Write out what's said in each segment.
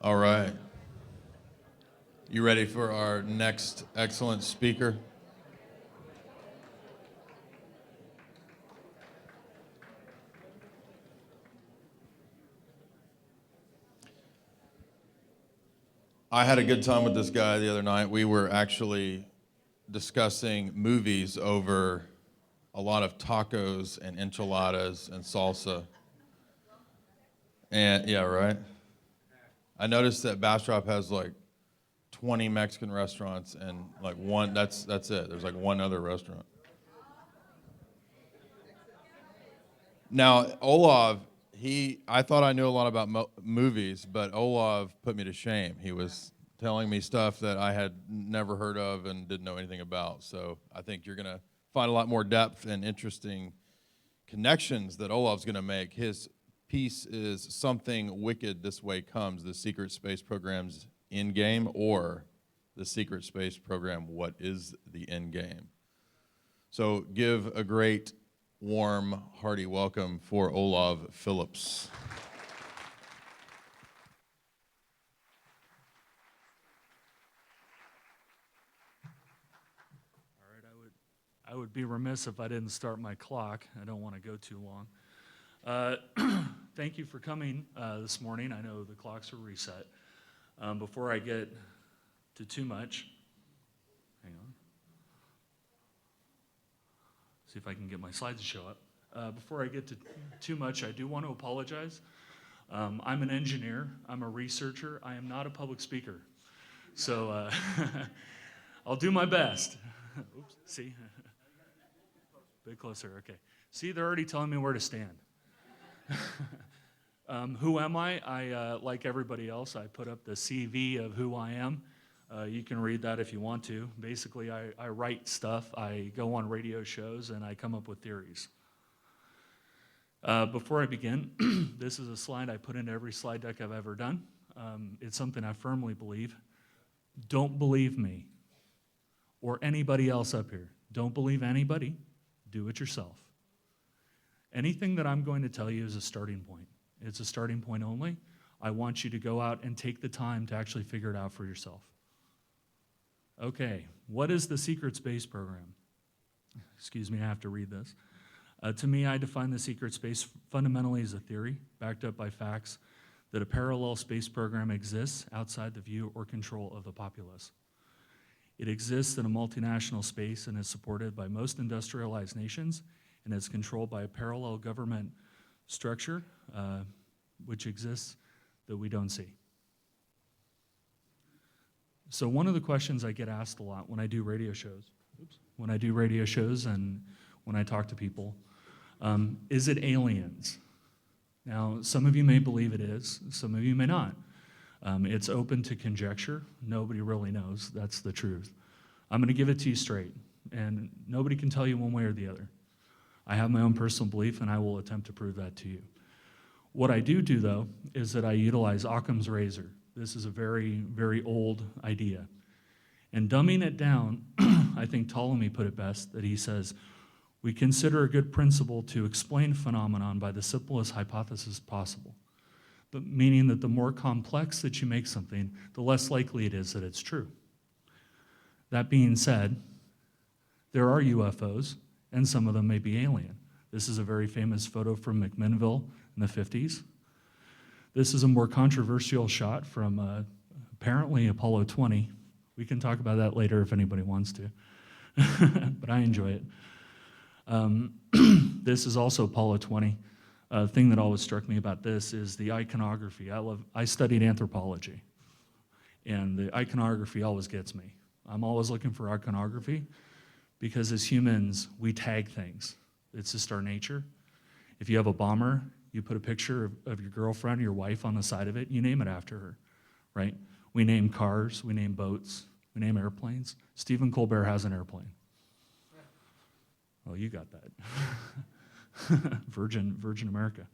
All right. You ready for our next excellent speaker? I had a good time with this guy the other night. We were actually discussing movies over a lot of tacos and enchiladas and salsa. And yeah, right? I noticed that Bastrop has like 20 Mexican restaurants and like one, that's it. There's like one other restaurant. Now, OLAV, I thought I knew a lot about movies, but OLAV put me to shame. He was telling me stuff that I had never heard of and didn't know anything about. So I think you're gonna find a lot more depth and interesting connections that OLAV's gonna make. His piece is Something Wicked This Way Comes, the secret space program's end game, or the secret space program, what is the end game? So give a great, warm, hearty welcome for OLAV Phillips. All right, I would be remiss if I didn't start my clock. I don't want to go too long. Thank you for coming this morning. I know the clocks are reset. Before I get to too much, hang on. See if I can get my slides to show up. Before I get to too much, I do want to apologize. I'm an engineer. I'm a researcher. I am not a public speaker. So I'll do my best. Oops, see? A bit closer, okay. See, they're already telling me where to stand. Who am I? Like everybody else, I put up the CV of who I am. You can read that if you want to. Basically, I write stuff, I go on radio shows, and I come up with theories. Before I begin, this is a slide I put into every slide deck I've ever done. It's something I firmly believe. Don't believe me or anybody else up here. Don't believe anybody. Do it yourself. Anything that I'm going to tell you is a starting point. It's a starting point only. I want you to go out and take the time to actually figure it out for yourself. Okay, what is the secret space program? Excuse me, I have to read this. To me, I define the secret space fundamentally as a theory, backed up by facts, that a parallel space program exists outside the view or control of the populace. It exists in a multinational space and is supported by most industrialized nations and is controlled by a parallel government structure which exists that we don't see. So one of the questions I get asked a lot when I do radio shows, and when I talk to people, is it aliens? Now, some of you may believe it is, some of you may not. It's open to conjecture. Nobody really knows. That's the truth. I'm going to give it to you straight, and nobody can tell you one way or the other. I have my own personal belief, and I will attempt to prove that to you. What I do, though, is that I utilize Occam's razor. This is a very, very old idea. And dumbing it down, I think Ptolemy put it best, that he says, we consider a good principle to explain phenomenon by the simplest hypothesis possible. But meaning that the more complex that you make something, the less likely it is that it's true. That being said, there are UFOs, and some of them may be alien. This is a very famous photo from McMinnville in the 50s. This is a more controversial shot from apparently Apollo 20. We can talk about that later if anybody wants to, but I enjoy it. This is also Apollo 20. The thing that always struck me about this is the iconography. I studied anthropology, and the iconography always gets me. I'm always looking for iconography because as humans, we tag things. It's just our nature. If you have a bomber, you put a picture of your girlfriend or your wife on the side of it, you name it after her, right? We name cars, we name boats, we name airplanes. Stephen Colbert has an airplane. Oh, you got that. Virgin America.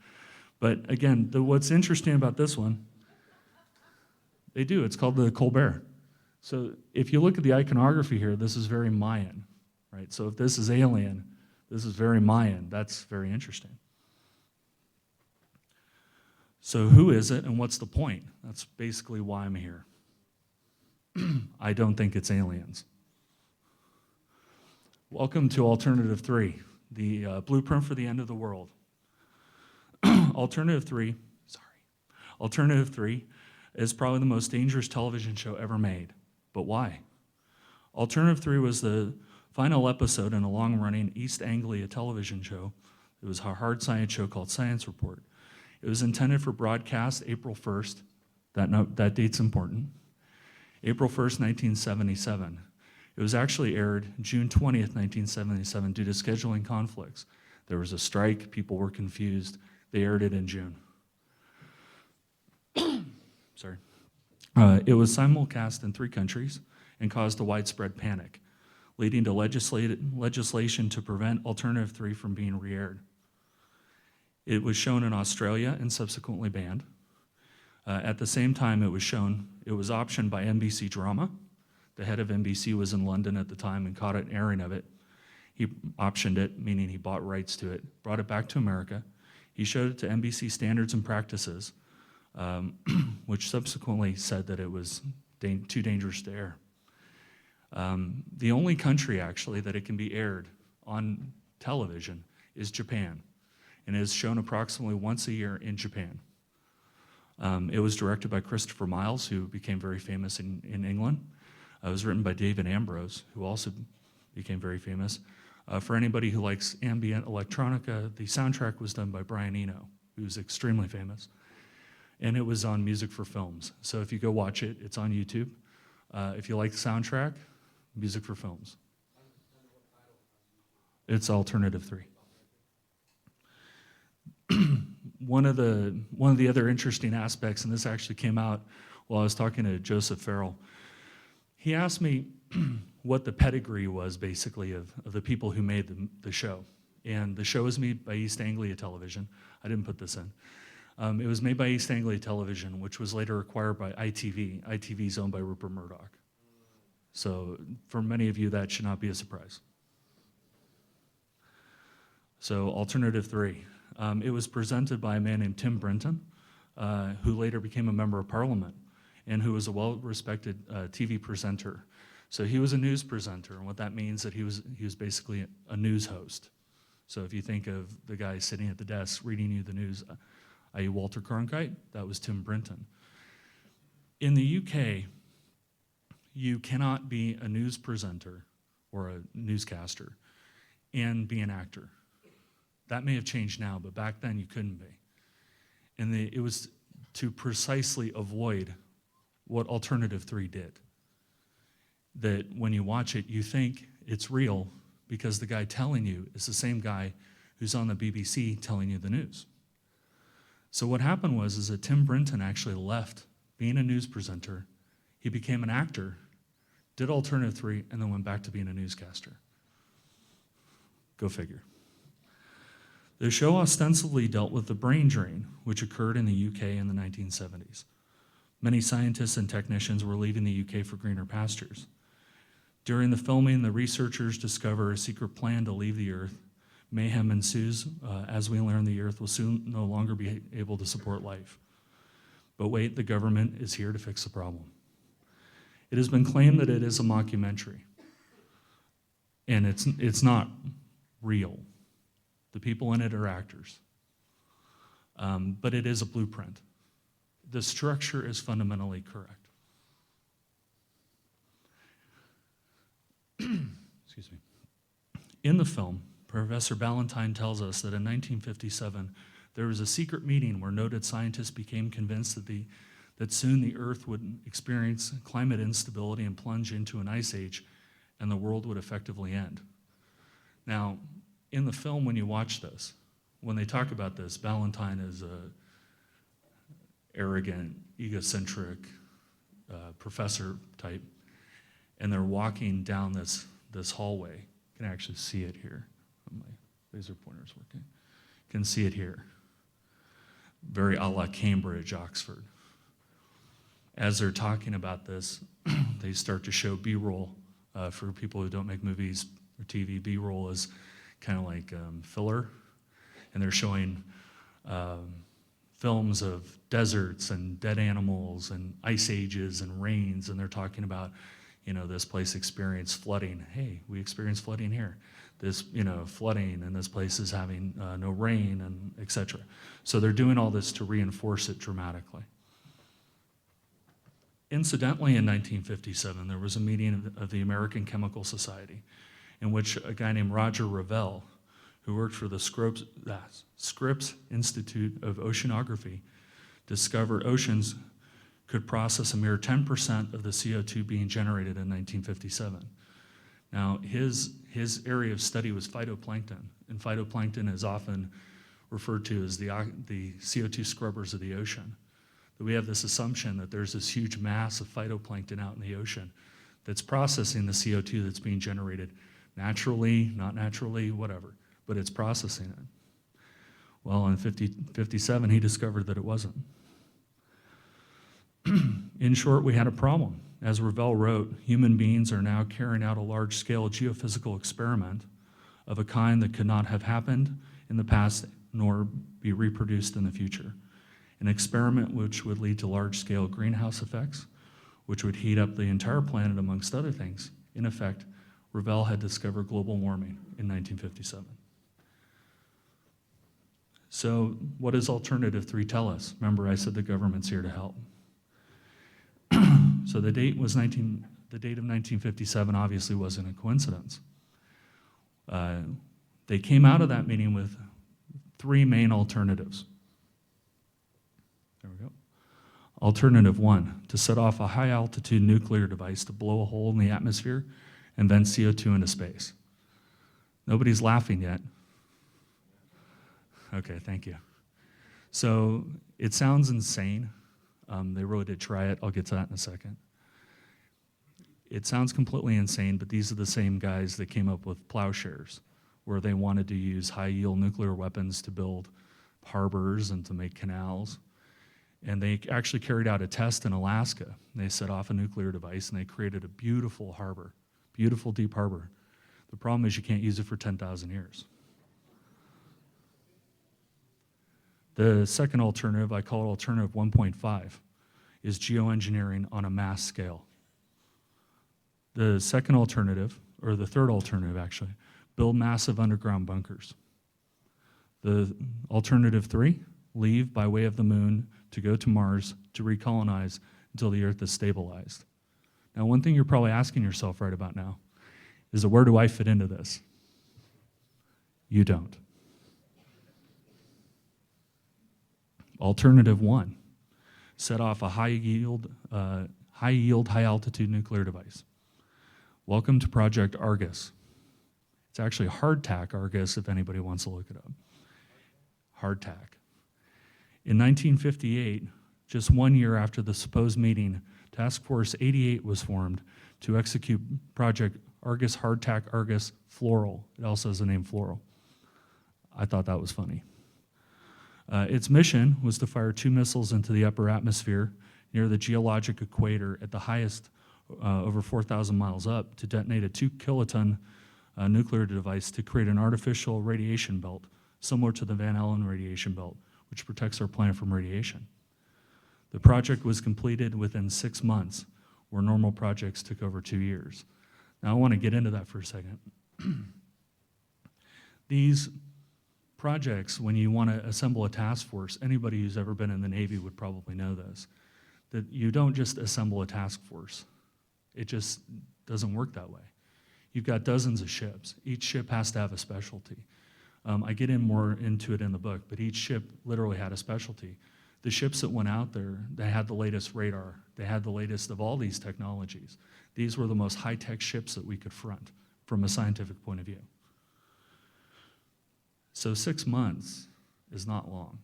But again, what's interesting about this one, they do, it's called the Colbert. So if you look at the iconography here, this is very Mayan, right? So if this is alien, this is very Mayan. That's very interesting. So who is it and what's the point? That's basically why I'm here. I don't think it's aliens. Welcome to Alternative 3, the blueprint for the end of the world. Alternative 3 is probably the most dangerous television show ever made. But why? Alternative 3 was the final episode in a long-running East Anglia television show. It was a hard science show called Science Report. It was intended for broadcast April 1st. That date's important. April 1st, 1977. It was actually aired June 20th, 1977 due to scheduling conflicts. There was a strike, people were confused. They aired it in June. Sorry. It was simulcast in 3 countries and caused a widespread panic, leading to legislation to prevent Alternative 3 from being re-aired. It was shown in Australia and subsequently banned. At the same time it was optioned by NBC Drama. The head of NBC was in London at the time and caught an airing of it. He optioned it, meaning he bought rights to it, brought it back to America. He showed it to NBC Standards and Practices, which subsequently said that it was too dangerous to air. The only country, actually, that it can be aired on television is Japan, and it is shown approximately once a year in Japan. It was directed by Christopher Miles, who became very famous in England. It was written by David Ambrose, who also became very famous. For anybody who likes ambient electronica, the soundtrack was done by Brian Eno, who's extremely famous. And it was on Music for Films. So if you go watch it, it's on YouTube. If you like the soundtrack, Music for Films. It's Alternative 3. One of the other interesting aspects, and this actually came out while I was talking to Joseph Farrell, he asked me what the pedigree was basically of the people who made the show. And the show was made by East Anglia Television. I didn't put this in. It was made by East Anglia Television, which was later acquired by ITV. ITV is owned by Rupert Murdoch. So for many of you, that should not be a surprise. So Alternative 3. It was presented by a man named Tim Brenton, who later became a member of Parliament and who was a well-respected TV presenter. So he was a news presenter, and what that means is that he was basically a news host. So if you think of the guy sitting at the desk reading you the news, i.e. Walter Cronkite, that was Tim Brenton. In the UK, you cannot be a news presenter or a newscaster and be an actor. That may have changed now, but back then you couldn't be. And it was to precisely avoid what Alternative 3 did. That when you watch it, you think it's real because the guy telling you is the same guy who's on the BBC telling you the news. So what happened was that Tim Brenton actually left being a news presenter. He became an actor, did Alternative 3, and then went back to being a newscaster. Go figure. The show ostensibly dealt with the brain drain, which occurred in the UK in the 1970s. Many scientists and technicians were leaving the UK for greener pastures. During the filming, the researchers discover a secret plan to leave the Earth. Mayhem ensues as we learn the Earth will soon no longer be able to support life. But wait, the government is here to fix the problem. It has been claimed that it is a mockumentary, and it's not real. The people in it are actors, but it is a blueprint. The structure is fundamentally correct. Excuse me. In the film, Professor Ballantyne tells us that in 1957, there was a secret meeting where noted scientists became convinced that soon the Earth would experience climate instability and plunge into an ice age, and the world would effectively end. Now, in the film, when you watch this, when they talk about this, Ballantyne is a arrogant, egocentric professor type, and they're walking down this hallway. You can actually see it here. My laser pointer's working. You can see it here. Very a la Cambridge, Oxford. As they're talking about this, they start to show B-roll. For people who don't make movies or TV, B-roll is kind of like filler, and they're showing films of deserts and dead animals and ice ages and rains, and they're talking about, this place experienced flooding. Hey, we experienced flooding here. This, flooding, and this place is having no rain, and et cetera. So they're doing all this to reinforce it dramatically. Incidentally, in 1957, there was a meeting of the American Chemical Society in which a guy named Roger Revelle, who worked for the Scripps Institute of Oceanography, discovered oceans could process a mere 10% of the CO2 being generated in 1957. Now, his area of study was phytoplankton, and phytoplankton is often referred to as the CO2 scrubbers of the ocean. That we have this assumption that there's this huge mass of phytoplankton out in the ocean that's processing the CO2 that's being generated naturally, not naturally, whatever, but it's processing it. Well, in 57, he discovered that it wasn't. In short, we had a problem. As Revelle wrote, human beings are now carrying out a large-scale geophysical experiment of a kind that could not have happened in the past nor be reproduced in the future. An experiment which would lead to large-scale greenhouse effects, which would heat up the entire planet, amongst other things. In effect, Revelle had discovered global warming in 1957. So what does Alternative 3 tell us? Remember, I said the government's here to help. So the date of 1957 obviously wasn't a coincidence. They came out of that meeting with three main alternatives. There we go. Alternative 1, to set off a high-altitude nuclear device to blow a hole in the atmosphere and vent CO2 into space. Nobody's laughing yet. Okay, thank you. So it sounds insane. They really did try it. I'll get to that in a second. It sounds completely insane, but these are the same guys that came up with plowshares, where they wanted to use high-yield nuclear weapons to build harbors and to make canals. And they actually carried out a test in Alaska. They set off a nuclear device, and they created a beautiful harbor, beautiful deep harbor. The problem is you can't use it for 10,000 years. The second alternative, I call it alternative 1.5, is geoengineering on a mass scale. The second alternative, or the third alternative actually, build massive underground bunkers. The alternative 3, leave by way of the moon to go to Mars to recolonize until the Earth is stabilized. Now, one thing you're probably asking yourself right about now is that where do I fit into this? You don't. Alternative 1, set off a high-yield, high-altitude nuclear device. Welcome to Project Argus. It's actually hardtack Argus, if anybody wants to look it up. Hardtack. In 1958, just 1 year after the supposed meeting, Task Force 88 was formed to execute Project Argus Hardtack Argus Floral. It also has the name Floral. I thought that was funny. Its mission was to fire 2 missiles into the upper atmosphere near the geologic equator at the highest, over 4,000 miles up, to detonate a 2-kiloton nuclear device to create an artificial radiation belt, similar to the Van Allen radiation belt, which protects our planet from radiation. The project was completed within 6 months, where normal projects took over 2 years. Now I want to get into that for a second. These projects, when you want to assemble a task force, anybody who's ever been in the Navy would probably know this, that you don't just assemble a task force. It just doesn't work that way. You've got dozens of ships. Each ship has to have a specialty. I get more into it in the book, but each ship literally had a specialty. The ships that went out there, they had the latest radar. They had the latest of all these technologies. These were the most high-tech ships that we could front from a scientific point of view. So 6 months is not long.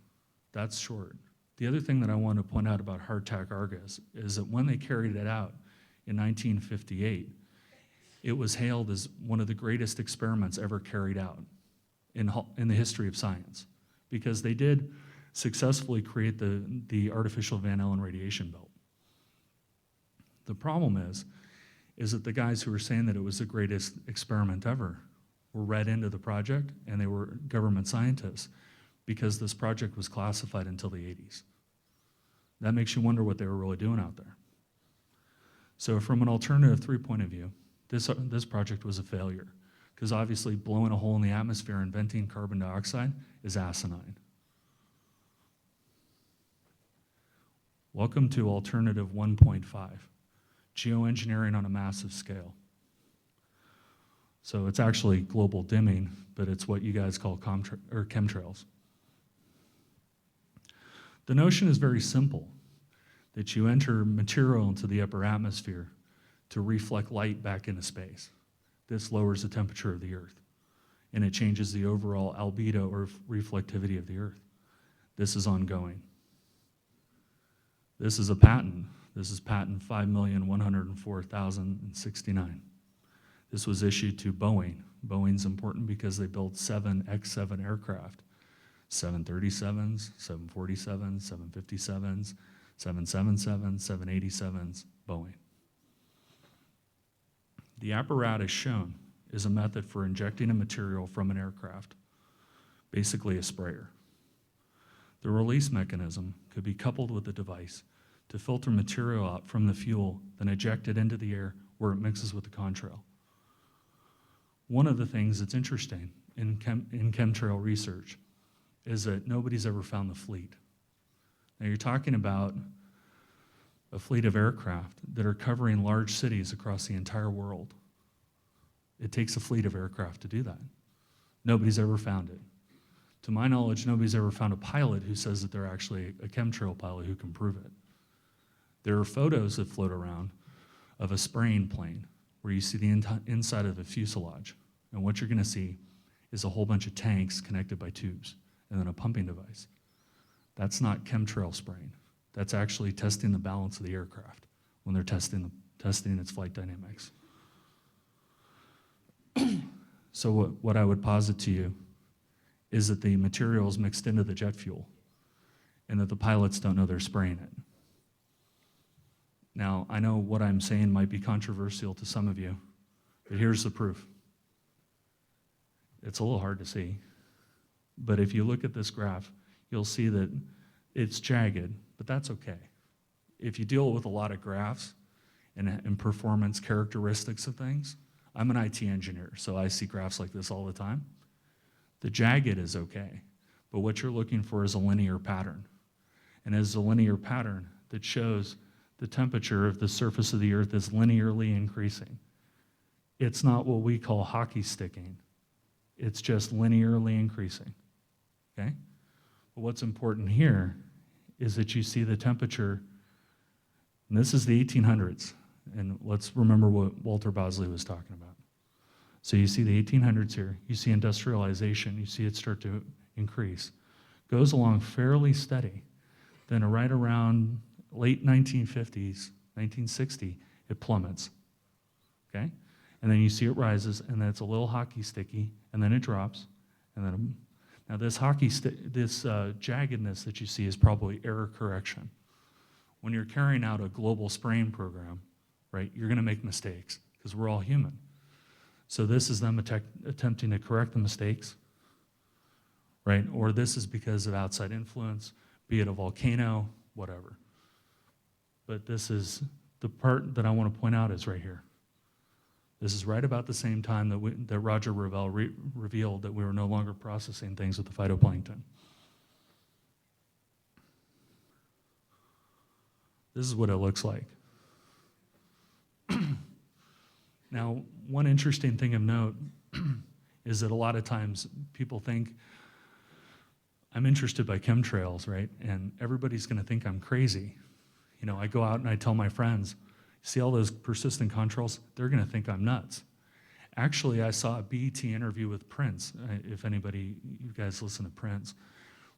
That's short. The other thing that I want to point out about Hardtack Argus is that when they carried it out in 1958, it was hailed as one of the greatest experiments ever carried out in the history of science, because they did successfully create the artificial Van Allen radiation belt. The problem is that the guys who were saying that it was the greatest experiment ever were read into the project, and they were government scientists. because this project was classified until the 80s. That makes you wonder what they were really doing out there. So from an alternative 3 point of view, this project was a failure, because obviously blowing a hole in the atmosphere and venting carbon dioxide is asinine. Welcome to alternative 1.5, geoengineering on a massive scale. So it's actually global dimming, but it's what you guys call chemtrails. The notion is very simple, that you enter material into the upper atmosphere to reflect light back into space. This lowers the temperature of the Earth, and it changes the overall albedo or reflectivity of the Earth. This is ongoing. This is a patent. This is patent 5,104,069. This was issued to Boeing. Boeing's important because they build 7 X-7 aircraft, 737s, 747s, 757s, 777s, 787s, Boeing. The apparatus shown is a method for injecting a material from an aircraft, basically a sprayer. The release mechanism could be coupled with the device to filter material out from the fuel, then eject it into the air where it mixes with the contrail. One of the things that's interesting in chemtrail research is that nobody's ever found the fleet. Now you're talking about a fleet of aircraft that are covering large cities across the entire world. It takes a fleet of aircraft to do that. Nobody's ever found it. To my knowledge, nobody's ever found a pilot who says that they're actually a chemtrail pilot who can prove it. There are photos that float around of a spraying plane where you see the inside of the fuselage. And what you're gonna see is a whole bunch of tanks connected by tubes and then a pumping device. That's not chemtrail spraying. That's actually testing the balance of the aircraft when they're testing its flight dynamics. So what I would posit to you is that the material is mixed into the jet fuel and that the pilots don't know they're spraying it. Now, I know what I'm saying might be controversial to some of you, but here's the proof. It's a little hard to see, but if you look at this graph, you'll see that it's jagged, but that's okay. If you deal with a lot of graphs and performance characteristics of things, I'm an IT engineer, so I see graphs like this all the time. The jagged is okay, but what you're looking for is a linear pattern. And as a linear pattern that shows the temperature of the surface of the Earth is linearly increasing. It's not what we call hockey sticking. It's just linearly increasing, okay? But what's important here is that you see the temperature, and this is the 1800s, and let's remember what Walter Bosley was talking about. So you see the 1800s here, you see industrialization, you see it start to increase. Goes along fairly steady. Then right around late 1950s, 1960, it plummets, okay? And then you see it rises, and then it's a little hockey sticky, and then it drops, and then, now this jaggedness that you see is probably error correction. When you're carrying out a global spraying program, right, you're gonna make mistakes, because we're all human. So this is them attempting to correct the mistakes, right? Or this is because of outside influence, be it a volcano, whatever. But this is, the part that I want to point out is right here. This is right about the same time that Roger Revelle revealed that we were no longer processing things with the phytoplankton. This is what it looks like. Now, one interesting thing of note is that a lot of times people think, I'm interested by chemtrails, right? And everybody's gonna think I'm crazy. You know, I go out and I tell my friends, see all those persistent contrails? They're gonna think I'm nuts. Actually, I saw a BET interview with Prince. If anybody, you guys listen to Prince.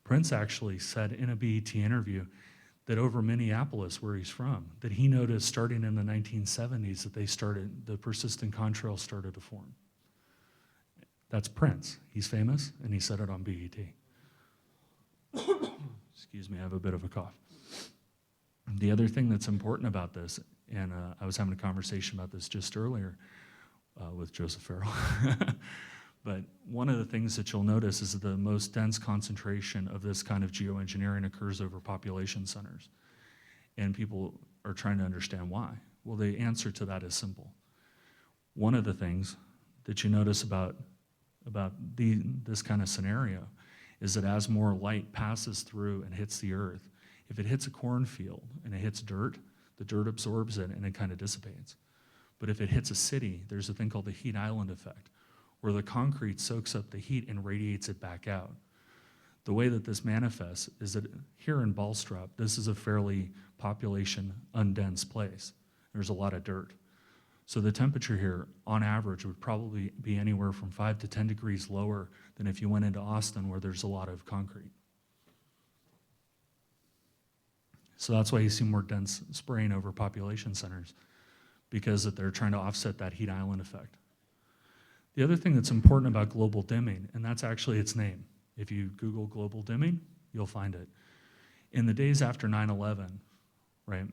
Prince actually said in a BET interview that over Minneapolis, where he's from, that he noticed starting in the 1970s that the persistent contrails started to form. That's Prince. He's famous, and he said it on BET. Excuse me, I have a bit of a cough. The other thing that's important about this, and I was having a conversation about this just earlier with Joseph Farrell, But one of the things that you'll notice is that the most dense concentration of this kind of geoengineering occurs over population centers. And people are trying to understand why. Well, the answer to that is simple. One of the things that you notice about this kind of scenario is that as more light passes through and hits the earth, if it hits a cornfield and it hits dirt, the dirt absorbs it and it kind of dissipates. But if it hits a city, there's a thing called the heat island effect, where the concrete soaks up the heat and radiates it back out. The way that this manifests is that here in Bastrop, this is a fairly population undense place. There's a lot of dirt. So the temperature here, on average, would probably be anywhere from 5 to 10 degrees lower than if you went into Austin, where there's a lot of concrete. So that's why you see more dense spraying over population centers, because that they're trying to offset that heat island effect. The other thing that's important about global dimming, and that's actually its name. If you Google global dimming, you'll find it. In the days after 9/11, right,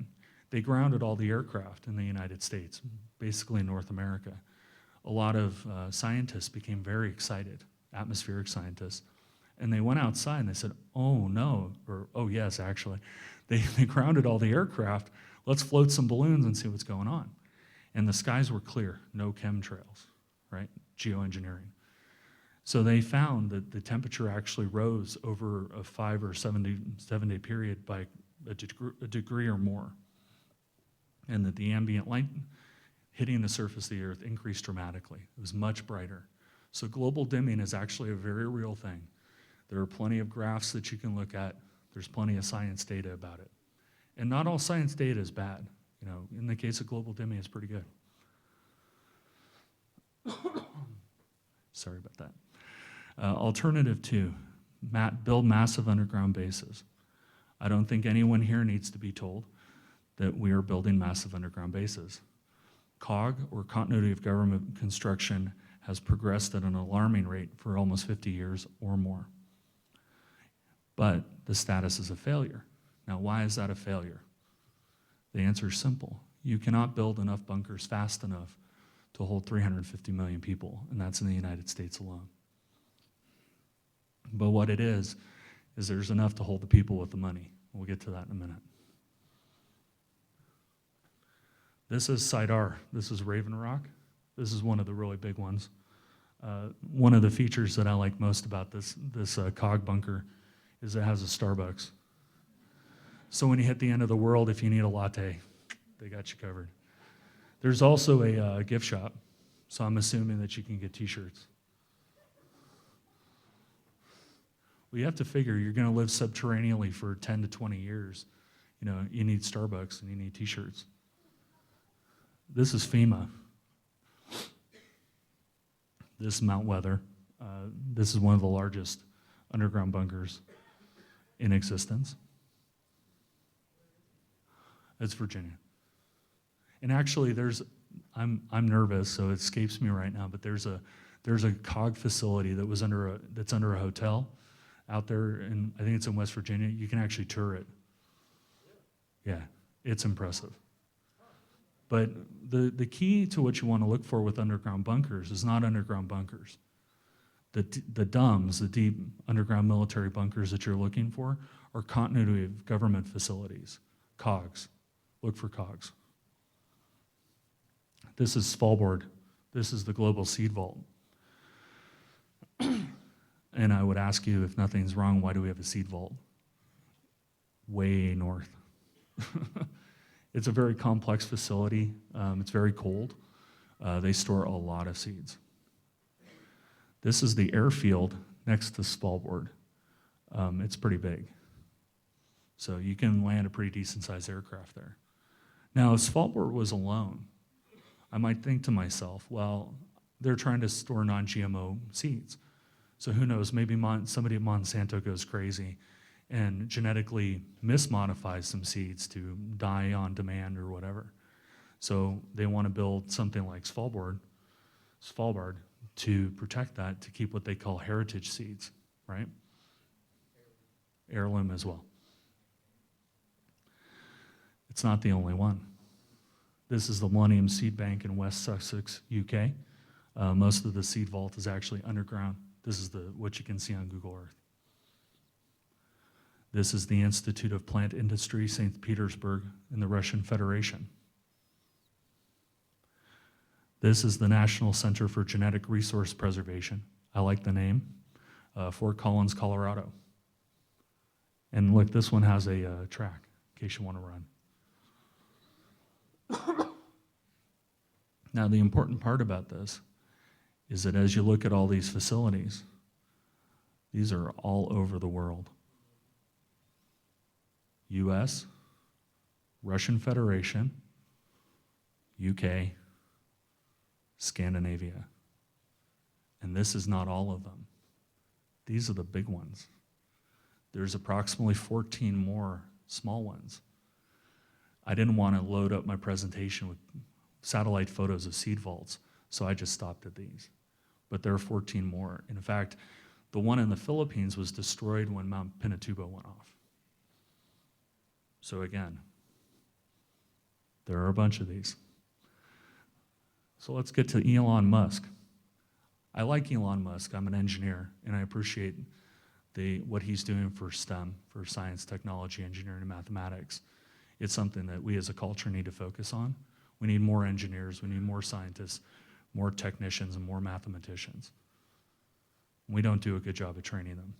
they grounded all the aircraft in the United States, basically in North America. A lot of scientists became very excited, atmospheric scientists, and they went outside and they said, oh no, or oh yes, actually. They grounded all the aircraft, let's float some balloons and see what's going on. And the skies were clear, no chemtrails, right, geoengineering. So they found that the temperature actually rose over a 5 or 7-day period by a degree or more, and that the ambient light hitting the surface of the earth increased dramatically. It was much brighter. So global dimming is actually a very real thing. There are plenty of graphs that you can look at. There's plenty of science data about it. And not all science data is bad. You know, in the case of global dimming, it's pretty good. Sorry about that. Alternative 2, build massive underground bases. I don't think anyone here needs to be told that we are building massive underground bases. COG, or continuity of government construction, has progressed at an alarming rate for almost 50 years or more. But the status is a failure. Now, why is that a failure? The answer is simple. You cannot build enough bunkers fast enough to hold 350 million people, and that's in the United States alone. But what it is there's enough to hold the people with the money. We'll get to that in a minute. This is Site R. This is Raven Rock. This is one of the really big ones. One of the features that I like most about this COG bunker is it has a Starbucks. So when you hit the end of the world, if you need a latte, they got you covered. There's also a gift shop, so I'm assuming that you can get t-shirts. Well, you have to figure you're going to live subterraneally for 10 to 20 years. You know, you need Starbucks and you need t-shirts. This is FEMA. This is Mount Weather. This is one of the largest underground bunkers in existence. It's Virginia. And actually, I'm nervous, so it escapes me right now. But there's a COG facility that was that's under a hotel out there, and I think it's in West Virginia. You can actually tour it. Yeah, it's impressive. But the key to what you want to look for with underground bunkers is not underground bunkers. The DUMBs, the deep underground military bunkers that you're looking for, are continuity of government facilities, COGs. Look for COGs. This is Svalbard. This is the Global Seed Vault. And I would ask you, if nothing's wrong, why do we have a seed vault? Way north. It's a very complex facility. It's very cold. They store a lot of seeds. This is the airfield next to Svalbard. It's pretty big. So you can land a pretty decent sized aircraft there. Now, if Svalbard was alone, I might think to myself, well, they're trying to store non-GMO seeds. So who knows, maybe somebody at Monsanto goes crazy and genetically mismodifies some seeds to die on demand or whatever. So they want to build something like Svalbard to protect that, to keep what they call heritage seeds, right? Heirloom as well. It's not the only one. This is the Millennium Seed Bank in West Sussex, UK. Most of the seed vault is actually underground. This is what you can see on Google Earth. This is the Institute of Plant Industry, St. Petersburg, in the Russian Federation. This is the National Center for Genetic Resource Preservation. I like the name. Fort Collins, Colorado. And look, this one has a track, in case you want to run. Now, the important part about this is that as you look at all these facilities, these are all over the world. US, Russian Federation, UK, Scandinavia. And this is not all of them. These are the big ones. There's approximately 14 more small ones. I didn't want to load up my presentation with satellite photos of seed vaults, so I just stopped at these. But there are 14 more. In fact, the one in the Philippines was destroyed when Mount Pinatubo went off. So again, there are a bunch of these. So let's get to Elon Musk. I like Elon Musk. I'm an engineer, and I appreciate what he's doing for STEM, for science, technology, engineering, and mathematics. It's something that we as a culture need to focus on. We need more engineers, we need more scientists, more technicians, and more mathematicians. We don't do a good job of training them.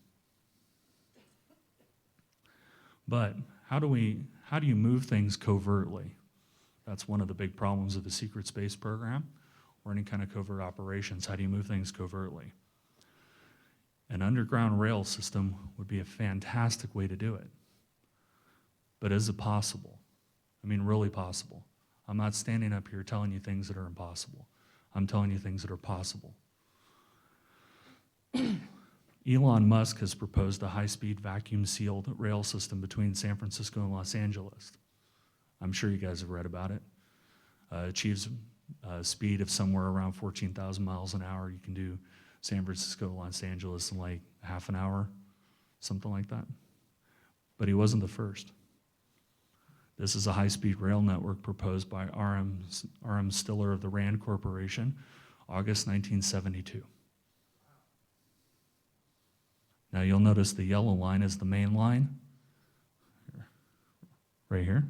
But how do you move things covertly? That's one of the big problems of the secret space program or any kind of covert operations. How do you move things covertly? An underground rail system would be a fantastic way to do it. But is it possible? I mean, really possible. I'm not standing up here telling you things that are impossible. I'm telling you things that are possible. Elon Musk has proposed a high-speed vacuum-sealed rail system between San Francisco and Los Angeles. I'm sure you guys have read about it. Achieves a speed of somewhere around 14,000 miles an hour. You can do San Francisco to Los Angeles in like half an hour, something like that. But he wasn't the first. This is a high-speed rail network proposed by R.M. Stiller of the Rand Corporation, August 1972. Now you'll notice the yellow line is the main line, right here.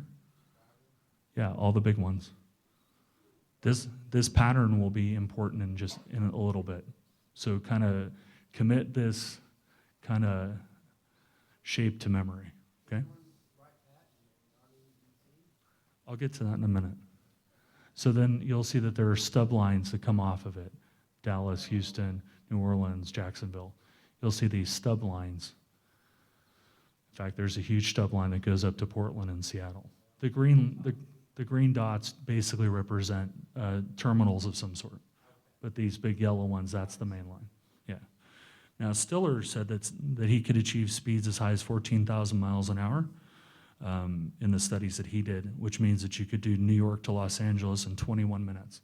Yeah, all the big ones. This pattern will be important in a little bit. So kind of commit this kind of shape to memory, okay? I'll get to that in a minute. So then you'll see that there are stub lines that come off of it. Dallas, Houston, New Orleans, Jacksonville. You'll see these stub lines. In fact, there's a huge stub line that goes up to Portland and Seattle. The green dots basically represent terminals of some sort. But these big yellow ones, that's the main line. Yeah. Now, Stiller said that he could achieve speeds as high as 14,000 miles an hour in the studies that he did, which means that you could do New York to Los Angeles in 21 minutes.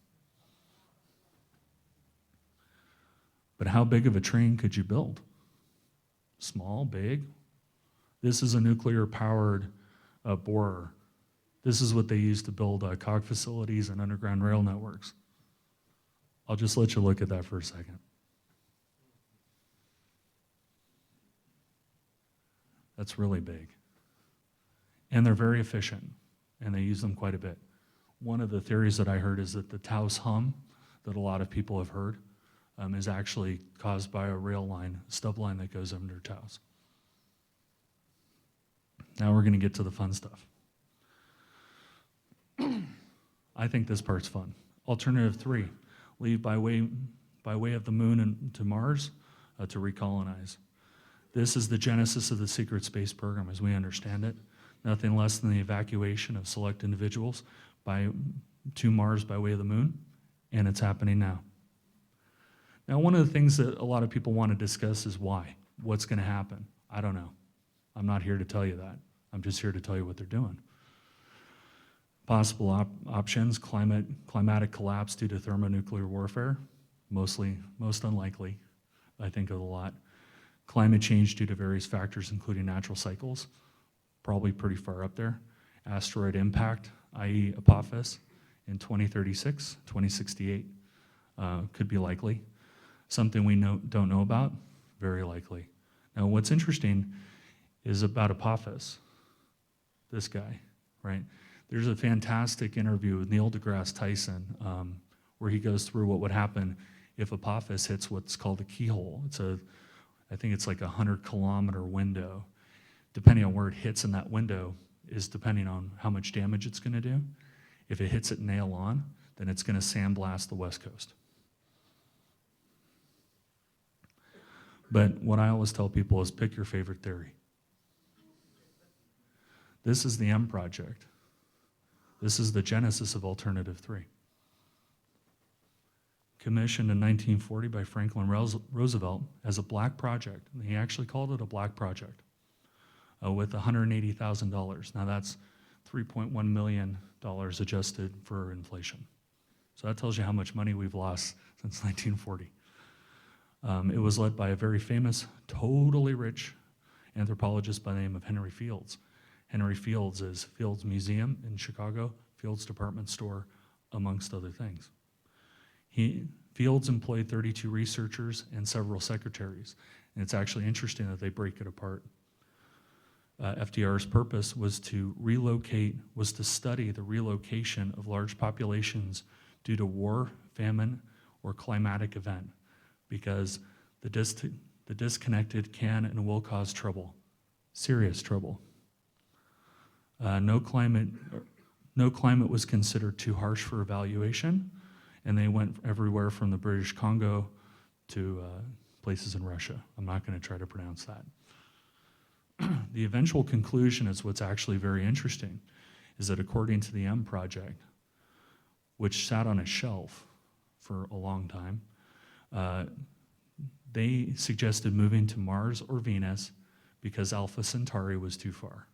But how big of a train could you build? Small, big? This is a nuclear-powered borer. This is what they use to build cog facilities and underground rail networks. I'll just let you look at that for a second. That's really big. And they're very efficient, and they use them quite a bit. One of the theories that I heard is that the Taos hum that a lot of people have heard is actually caused by a rail line, stub line that goes under Taos. Now we're going to get to the fun stuff. I think this part's fun. Alternative 3, leave by way of the moon and to Mars to recolonize. This is the genesis of the secret space program as we understand it. Nothing less than the evacuation of select individuals to Mars by way of the moon, and it's happening now. Now, one of the things that a lot of people want to discuss is why. What's going to happen? I don't know. I'm not here to tell you that. I'm just here to tell you what they're doing. Possible options: climatic collapse due to thermonuclear warfare, most unlikely, I think of a lot. Climate change due to various factors, including natural cycles, probably pretty far up there. Asteroid impact, i.e. Apophis, in 2036, 2068. could be likely. Something we don't know about, very likely. Now, what's interesting is about Apophis, this guy, right? There's a fantastic interview with Neil deGrasse Tyson where he goes through what would happen if Apophis hits what's called a keyhole. I think it's like a 100-kilometer window. Depending on where it hits in that window is depending on how much damage it's going to do. If it hits it nail on, then it's going to sandblast the West Coast. But what I always tell people is pick your favorite theory. This is the M Project. This is the genesis of Alternative 3. Commissioned in 1940 by Franklin Roosevelt as a black project. And he actually called it a black project with $180,000. Now that's $3.1 million adjusted for inflation. So that tells you how much money we've lost since 1940. It was led by a very famous, totally rich anthropologist by the name of Henry Fields. Henry Fields is Fields Museum in Chicago, Fields Department Store, amongst other things. Fields employed 32 researchers and several secretaries, and it's actually interesting that they break it apart. FDR's purpose was to study the relocation of large populations due to war, famine, or climatic event, because the disconnected can and will cause trouble, serious trouble. No climate was considered too harsh for evaluation, and they went everywhere from the British Congo to places in Russia. I'm not going to try to pronounce that. The eventual conclusion is what's actually very interesting, is that according to the M Project, which sat on a shelf for a long time, they suggested moving to Mars or Venus because Alpha Centauri was too far.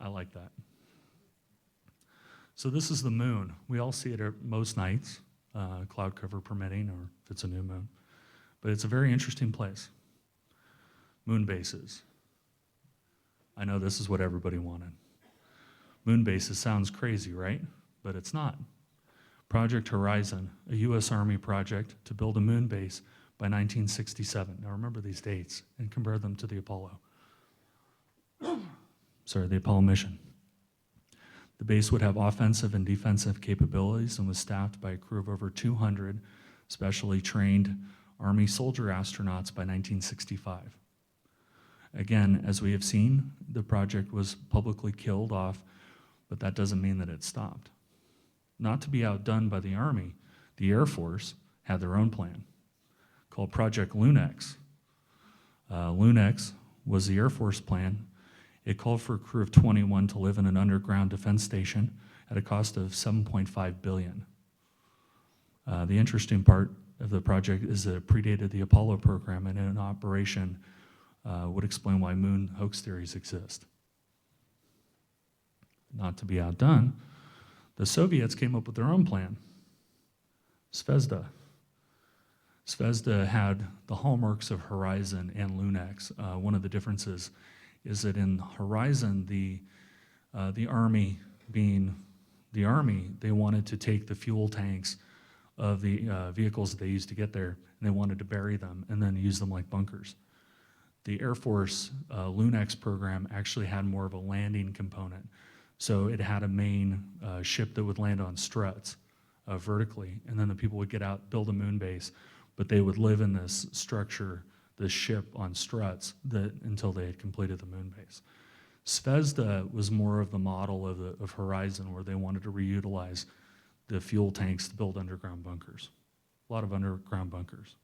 I like that. So this is the moon. We all see it most nights, cloud cover permitting, or if it's a new moon. But it's a very interesting place. Moon bases. I know this is what everybody wanted. Moon bases sounds crazy, right? But it's not. Project Horizon, a U.S. Army project to build a moon base by 1967. Now remember these dates and compare them to the Apollo. The Apollo mission. The base would have offensive and defensive capabilities and was staffed by a crew of over 200 specially trained Army soldier astronauts by 1965. Again, as we have seen, the project was publicly killed off, but that doesn't mean that it stopped. Not to be outdone by the Army, the Air Force had their own plan called Project Lunex. Lunex was the Air Force plan. It called for a crew of 21 to live in an underground defense station at a cost of $7.5 billion. The interesting part of the project is that it predated the Apollo program, and in operation would explain why moon hoax theories exist. Not to be outdone, the Soviets came up with their own plan, Zvezda. Zvezda had the hallmarks of Horizon and Lunex. One of the differences is that in Horizon, the Army, being the Army, they wanted to take the fuel tanks of the vehicles that they used to get there, and they wanted to bury them and then use them like bunkers. The Air Force Lunex program actually had more of a landing component. So it had a main ship that would land on struts vertically, and then the people would get out, build a moon base, but they would live in this structure, this ship on struts, until they had completed the moon base. Zvezda was more of the model of Horizon, where they wanted to reutilize the fuel tanks to build underground bunkers. A lot of underground bunkers.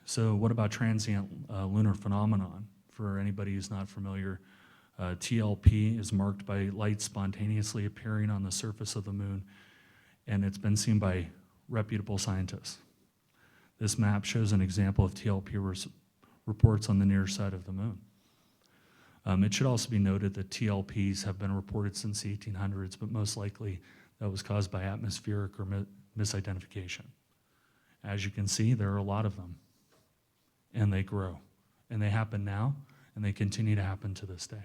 So what about transient lunar phenomenon? For anybody who's not familiar, TLP is marked by light spontaneously appearing on the surface of the moon, and it's been seen by reputable scientists. This map shows an example of TLP reports on the near side of the moon. It should also be noted that TLPs have been reported since the 1800s, but most likely that was caused by atmospheric or misidentification. As you can see, there are a lot of them, and they grow. And they happen now, and they continue to happen to this day.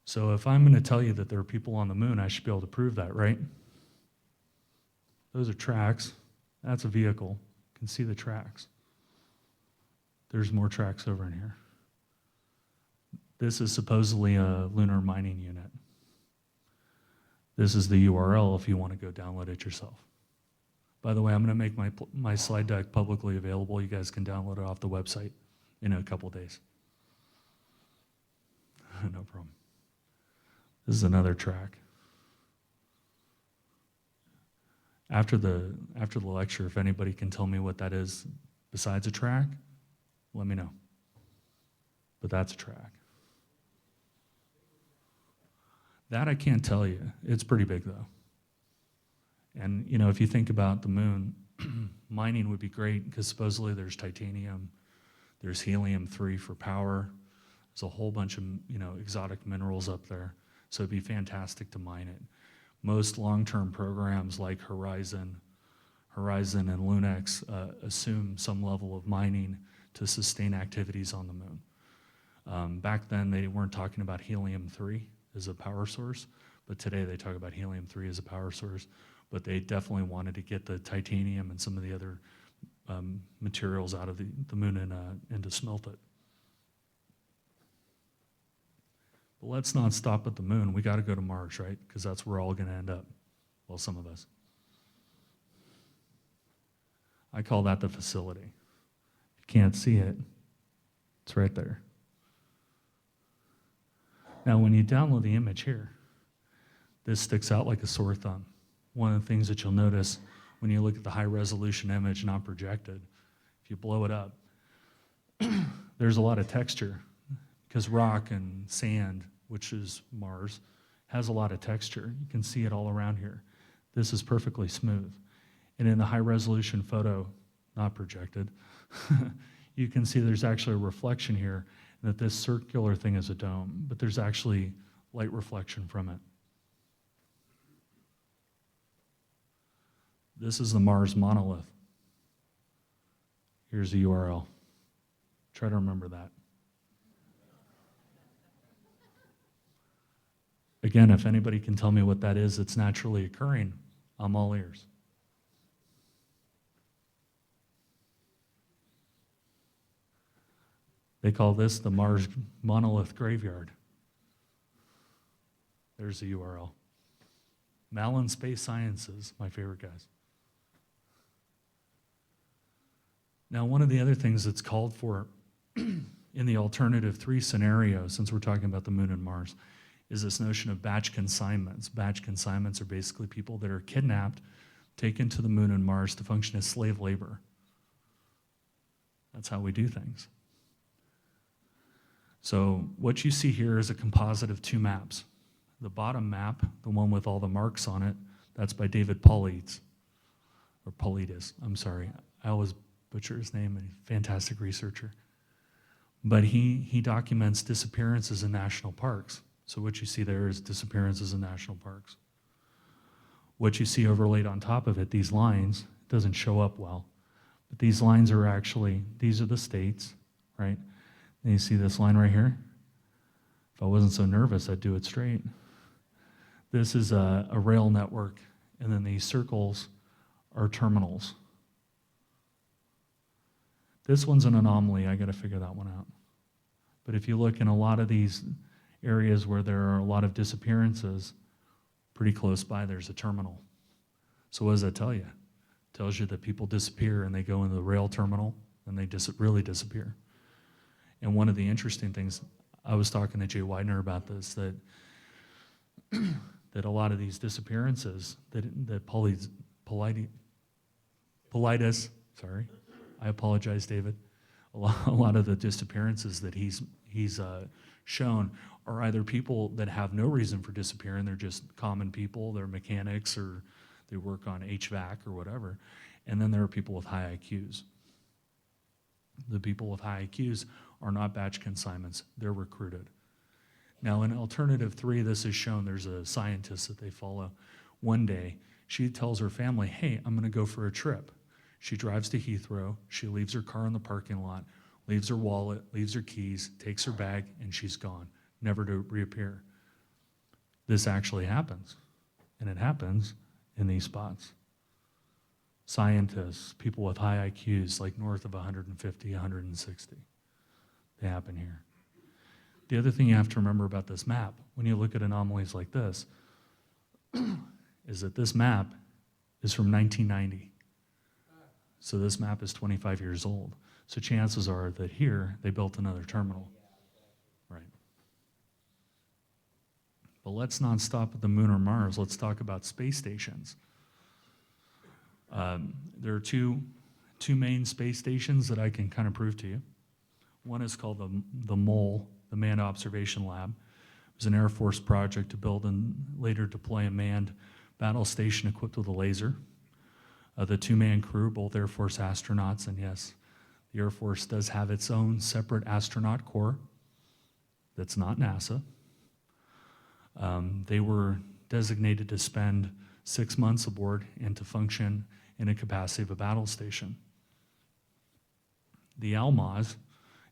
So if I'm going to tell you that there are people on the moon, I should be able to prove that, right? Those are tracks. That's a vehicle. You can see the tracks. There's more tracks over in here. This is supposedly a lunar mining unit. This is the URL if you want to go download it yourself. By the way, I'm going to make my slide deck publicly available. You guys can download it off the website in a couple days. No problem. This is another track. After the lecture, if anybody can tell me what that is besides a track, let me know. But that's a track. That I can't tell you. It's pretty big though. And you know, if you think about the moon, mining would be great because supposedly there's titanium, there's helium-3 for power. There's a whole bunch of, you know, exotic minerals up there. So it'd be fantastic to mine it. Most long-term programs like Horizon and Lunex assume some level of mining to sustain activities on the moon. Back then, they weren't talking about helium-3 as a power source, but today they talk about helium-3 as a power source. But they definitely wanted to get the titanium and some of the other materials out of the moon and to smelt it. But let's not stop at the moon. We got to go to Mars, right? Because that's where we're all going to end up. Well, some of us. I call that the facility. You can't see it. It's right there. Now, when you download the image here, this sticks out like a sore thumb. One of the things that you'll notice when you look at the high-resolution image not projected, if you blow it up, there's a lot of texture because rock and sand, which is Mars, has a lot of texture. You can see it all around here. This is perfectly smooth. And in the high-resolution photo, not projected, you can see there's actually a reflection here, and that this circular thing is a dome, but there's actually light reflection from it. This is the Mars monolith. Here's the URL. Try to remember that. Again, if anybody can tell me what that is that's naturally occurring, I'm all ears. They call this the Mars monolith graveyard. There's the URL. Malin Space Sciences, my favorite guys. Now, one of the other things that's called for in the alternative 3 scenario, since we're talking about the moon and Mars, is this notion of batch consignments. Batch consignments are basically people that are kidnapped, taken to the moon and Mars to function as slave labor. That's how we do things. So what you see here is a composite of 2 maps. The bottom map, the one with all the marks on it, that's by David Paulides, or Paulides, I'm sorry. I always butcher his name, and fantastic researcher. But he documents disappearances in national parks. So what you see there is disappearances in national parks. What you see overlaid on top of it, these lines, doesn't show up well. But these lines are actually, these are the states, right? And you see this line right here? If I wasn't so nervous, I'd do it straight. This is a rail network, and then these circles are terminals. This one's an anomaly. I got to figure that one out. But if you look in a lot of these areas where there are a lot of disappearances, pretty close by there's a terminal. So what does that tell you? It tells you that people disappear and they go into the rail terminal and they really disappear. And one of the interesting things, I was talking to Jay Widener about this, that that a lot of these disappearances that Paulides, sorry, I apologize, David. A lot of the disappearances that he's shown are either people that have no reason for disappearing. They're just common people. They're mechanics or they work on HVAC or whatever. And then there are people with high IQs. The people with high IQs are not batch consignments. They're recruited. Now, in alternative 3, this is shown. There's a scientist that they follow. One day, she tells her family, hey, I'm going to go for a trip. She drives to Heathrow. She leaves her car in the parking lot, leaves her wallet, leaves her keys, takes her bag, and she's gone, never to reappear. this actually happens, and it happens in these spots. Scientists, people with high IQs, like north of 150, 160, they happen here. The other thing you have to remember about this map, when you look at anomalies like this, is that this map is from 1990. So this map is 25 years old. So chances are that here, they built another terminal. Right. But let's not stop at the moon or Mars. Let's talk about space stations. There are two main space stations that I can kind of prove to you. One is called the MOLE, the Manned Observation Lab. It was an Air Force project to build and later deploy a manned battle station equipped with a laser. The two-man crew, both Air Force astronauts, and yes, the Air Force does have its own separate astronaut corps that's not NASA. They were designated to spend 6 months aboard and to function in a capacity of a battle station. The Almaz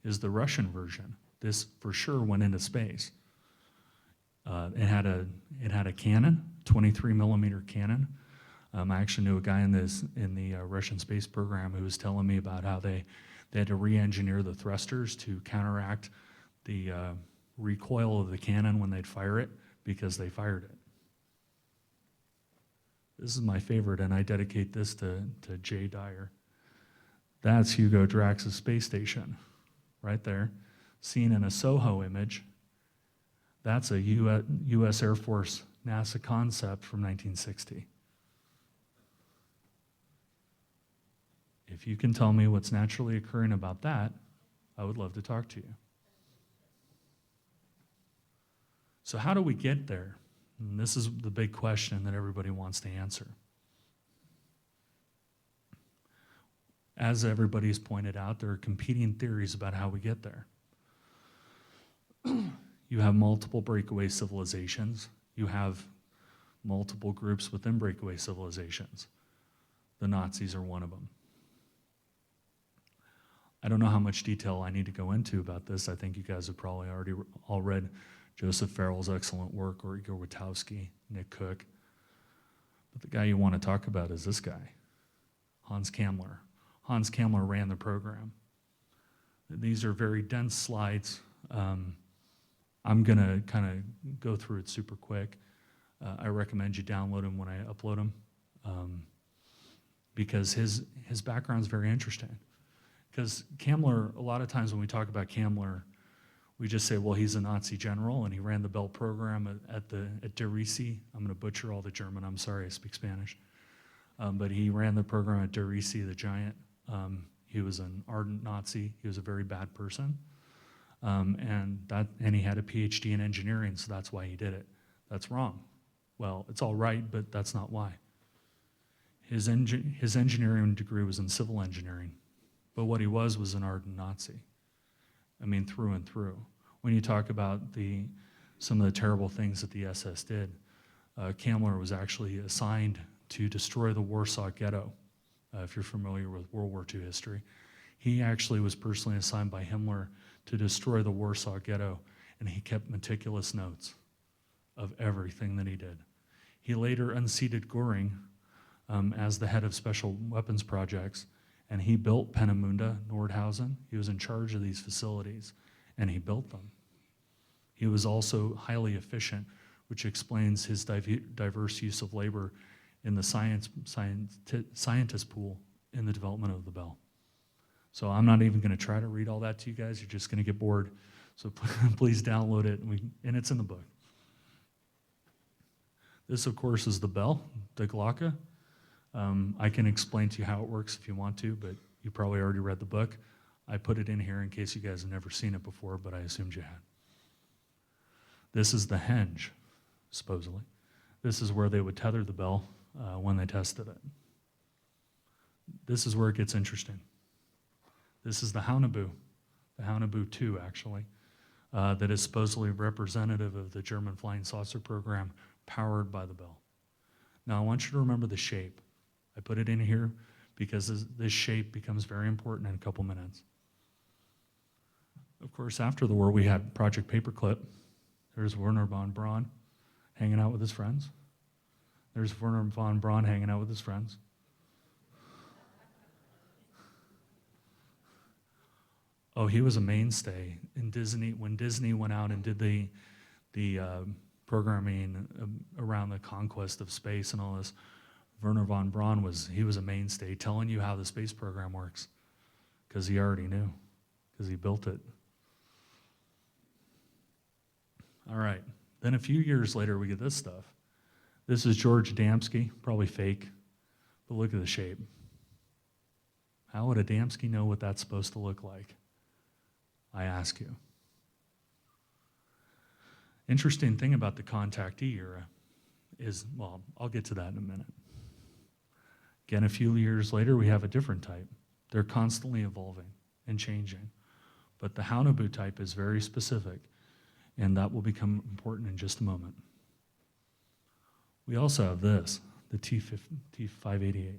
is the Russian version. This for sure went into space. It had a cannon, 23 millimeter cannon. I actually knew a guy in the Russian space program who was telling me about how they had to re-engineer the thrusters to counteract the recoil of the cannon when they'd fire it because they fired it. This is my favorite, and I dedicate this to Jay Dyer. That's Hugo Drax's space station, right there, seen in a SOHO image. That's a U.S. Air Force NASA concept from 1960. If you can tell me what's naturally occurring about that, I would love to talk to you. So how do we get there? And this is the big question that everybody wants to answer. As everybody's pointed out, there are competing theories about how we get there. You have multiple breakaway civilizations. You have multiple groups within breakaway civilizations. The Nazis are one of them. I don't know how much detail I need to go into about this. I think you guys have probably already all read Joseph Farrell's excellent work, or Igor Witowski, Nick Cook. But the guy you want to talk about is this guy, Hans Kammler. Hans Kammler ran the program. These are very dense slides. I'm going to kind of go through it super quick. I recommend you download them when I upload them because his background is very interesting. Because Kammler, a lot of times when we talk about Kammler, we just say, well, he's a Nazi general, and he ran the Bell program at Der Riese. I'm going to butcher all the German. I'm sorry, I speak Spanish. But he ran the program at Der Riese, the giant. He was an ardent Nazi. He was a very bad person. And he had a PhD in engineering, so that's why he did it. That's wrong. Well, it's all right, but that's not why. His engineering degree was in civil engineering, but what he was an ardent Nazi. I mean, through and through. When you talk about some of the terrible things that the SS did, Kammler was actually assigned to destroy the Warsaw Ghetto, if you're familiar with World War II history. He actually was personally assigned by Himmler to destroy the Warsaw Ghetto, and he kept meticulous notes of everything that he did. He later unseated Göring as the head of special weapons projects, and he built Peenemünde, Nordhausen. He was in charge of these facilities, and he built them. He was also highly efficient, which explains his diverse use of labor in the scientist pool in the development of the Bell. So I'm not even going to try to read all that to you guys. You're just going to get bored. So please download it, and it's in the book. This, of course, is the Bell, the Glocke. I can explain to you how it works if you want to, but you probably already read the book. I put it in here in case you guys have never seen it before, but I assumed you had. This is the henge, supposedly. This is where they would tether the Bell when they tested it. This is where it gets interesting. This is the Haunebu 2, actually, that is supposedly representative of the German flying saucer program powered by the Bell. Now, I want you to remember the shape. I put it in here because this shape becomes very important in a couple minutes. Of course, after the war, we had Project Paperclip. There's Werner von Braun. hanging out with his friends. There's Werner von Braun hanging out with his friends. Oh, he was a mainstay in Disney. When Disney went out and did the programming around the conquest of space and all this, Werner von Braun was a mainstay telling you how the space program works, because he already knew, because he built it. All right, then a few years later we get this stuff. This is George Adamski, probably fake, but look at the shape. How would Adamski know what that's supposed to look like? I ask you. Interesting thing about the contactee era is, well, I'll get to that in a minute. Again, a few years later, we have a different type. They're constantly evolving and changing. But the Haunebu type is very specific, and that will become important in just a moment. We also have this, the T-588.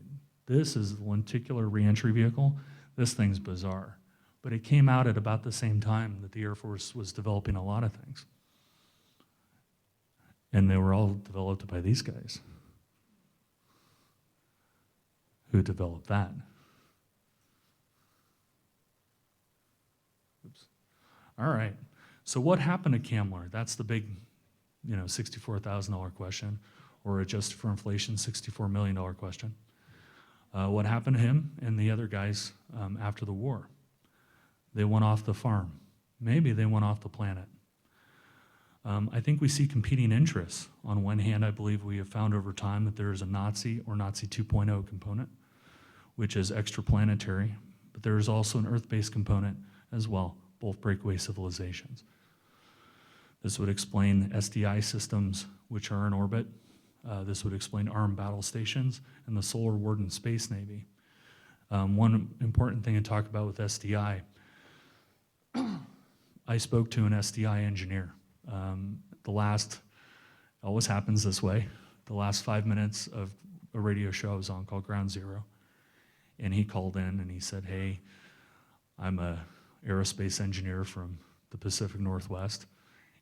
This is the lenticular reentry vehicle. This thing's bizarre. But it came out at about the same time that the Air Force was developing a lot of things. And they were all developed by these guys. Who developed that? Oops. All right. So what happened to Kamler? That's the big, $64,000 question, or adjusted for inflation, $64 million question. What happened to him and the other guys after the war? They went off the farm. Maybe they went off the planet. I think we see competing interests. On one hand, I believe we have found over time that there is a Nazi or Nazi 2.0 component, which is extraplanetary, but there is also an Earth-based component as well, both breakaway civilizations. This would explain SDI systems, which are in orbit. This would explain armed battle stations and the Solar Warden Space Navy. One important thing to talk about with SDI, I spoke to an SDI engineer. Always happens this way, the last 5 minutes of a radio show I was on called Ground Zero, and he called in and he said, hey, I'm a aerospace engineer from the Pacific Northwest,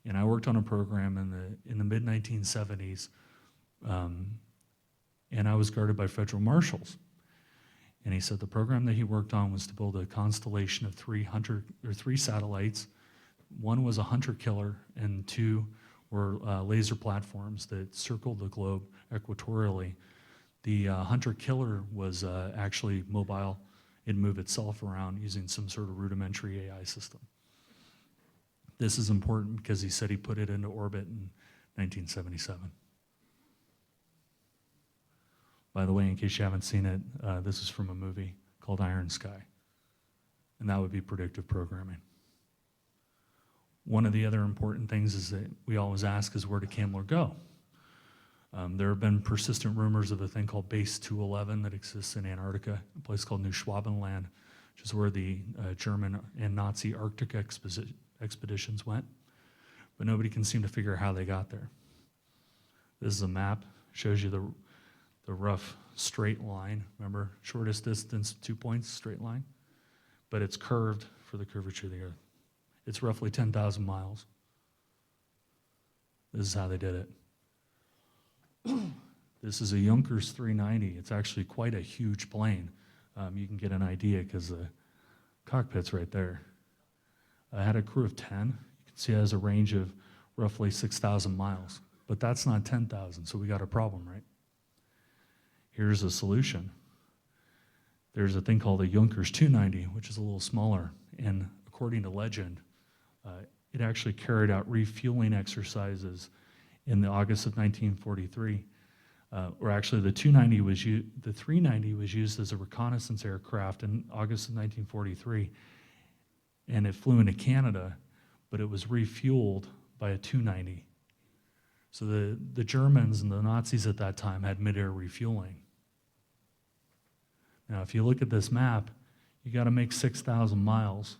and I worked on a program in the mid-1970s, and I was guarded by federal marshals. And he said the program that he worked on was to build a constellation of three satellites. One was a hunter-killer, and two were laser platforms that circled the globe equatorially. The hunter-killer was actually mobile. It'd move itself around using some sort of rudimentary AI system. This is important because he said he put it into orbit in 1977. By the way, in case you haven't seen it, this is from a movie called Iron Sky, and that would be predictive programming. One of the other important things is that we always ask is, where did Kamler go? There have been persistent rumors of a thing called Base 211 that exists in Antarctica, a place called New Schwabenland, which is where the German and Nazi Arctic expeditions went, but nobody can seem to figure out how they got there. This is a map, shows you the rough straight line. Remember, shortest distance, 2 points, straight line, but it's curved for the curvature of the Earth. It's roughly 10,000 miles. This is how they did it. This is a Junkers 390. It's actually quite a huge plane. You can get an idea because the cockpit's right there. I had a crew of 10. You can see it has a range of roughly 6,000 miles, but that's not 10,000, so we got a problem, right? Here's a solution. There's a thing called a Junkers 290, which is a little smaller, and according to legend, it actually carried out refueling exercises in the August of 1943, or actually the 390 was used as a reconnaissance aircraft in August of 1943, and it flew into Canada, but it was refueled by a 290. So the Germans and the Nazis at that time had mid-air refueling. Now, if you look at this map, you got to make 6,000 miles,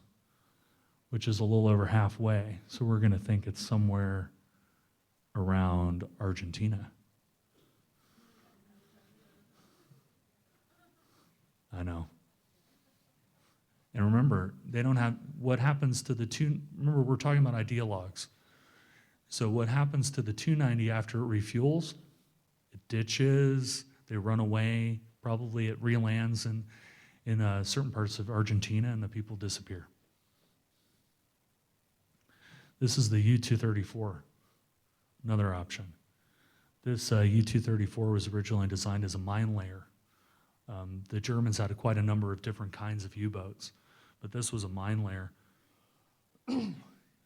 which is a little over halfway. So we're going to think it's somewhere around Argentina. I know. And remember, they don't have, what happens to the two, remember we're talking about ideologues. So what happens to the 290 after it refuels? It ditches, they run away, probably it relands in certain parts of Argentina, and the people disappear. This is the U-234, another option. This U-234 was originally designed as a mine layer. The Germans had quite a number of different kinds of U-boats, but this was a mine layer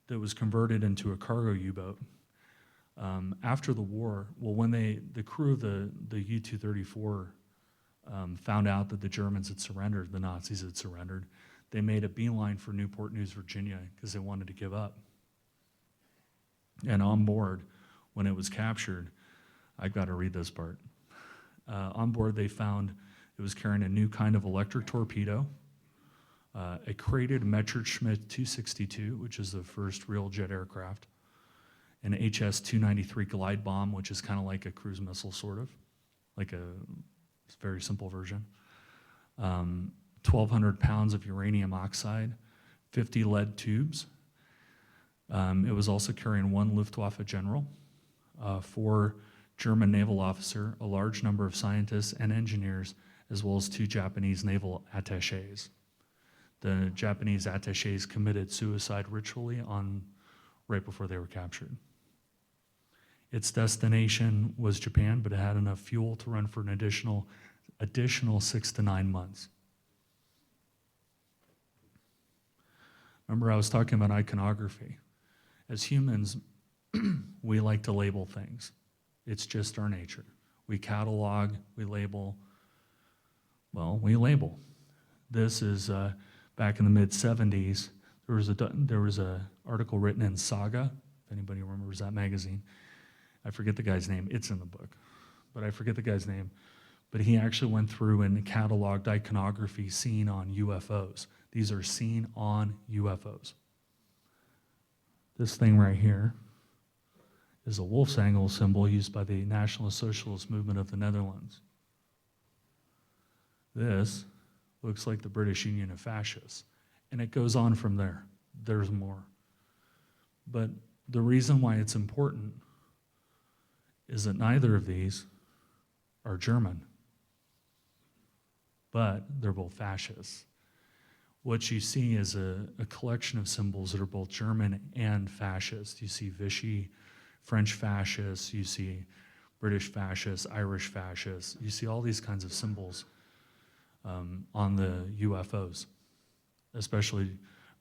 that was converted into a cargo U-boat. After the war, well, when the crew of the U-234 found out that the Germans had surrendered, the Nazis had surrendered, they made a beeline for Newport News, Virginia, because they wanted to give up. And on board, when it was captured, I've got to read this part. On board, they found it was carrying a new kind of electric torpedo, a crated Messerschmitt 262, which is the first real jet aircraft, an HS-293 glide bomb, which is kind of like a cruise missile, sort of, like a very simple version, 1,200 pounds of uranium oxide, 50 lead tubes. It was also carrying 1 Luftwaffe general, 4 German naval officer, a large number of scientists and engineers, as well as 2 Japanese naval attachés. The Japanese attachés committed suicide ritually right before they were captured. Its destination was Japan, but it had enough fuel to run for an additional 6 to 9 months. Remember, I was talking about iconography. As humans, we like to label things. It's just our nature. We catalog, we label. Well, we label. This is back in the mid-'70s. There was a article written in Saga, if anybody remembers that magazine. I forget the guy's name. It's in the book, but I forget the guy's name. But he actually went through and cataloged iconography seen on UFOs. These are seen on UFOs. This thing right here is a wolf's angle symbol used by the National Socialist Movement of the Netherlands. This looks like the British Union of Fascists, and it goes on from there. There's more. But the reason why it's important is that neither of these are German, but they're both fascists. What you see is a collection of symbols that are both German and fascist. You see Vichy, French fascists, you see British fascists, Irish fascists. You see all these kinds of symbols on the UFOs, especially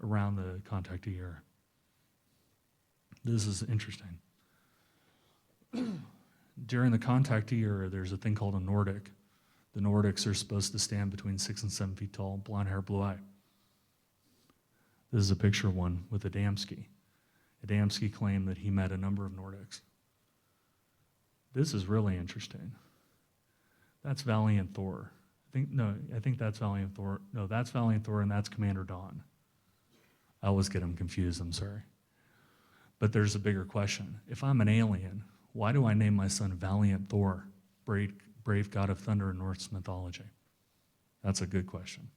around the contactee era. This is interesting. During the contactee era, there's a thing called a Nordic. The Nordics are supposed to stand between 6 and 7 feet tall, blonde hair, blue eye. This is a picture of one with Adamski. Adamski claimed that he met a number of Nordics. This is really interesting. That's Valiant Thor. I think that's Valiant Thor. No, that's Valiant Thor, and that's Commander Dawn. I always get them confused, I'm sorry. But there's a bigger question. If I'm an alien, why do I name my son Valiant Thor, brave god of thunder in Norse mythology? That's a good question.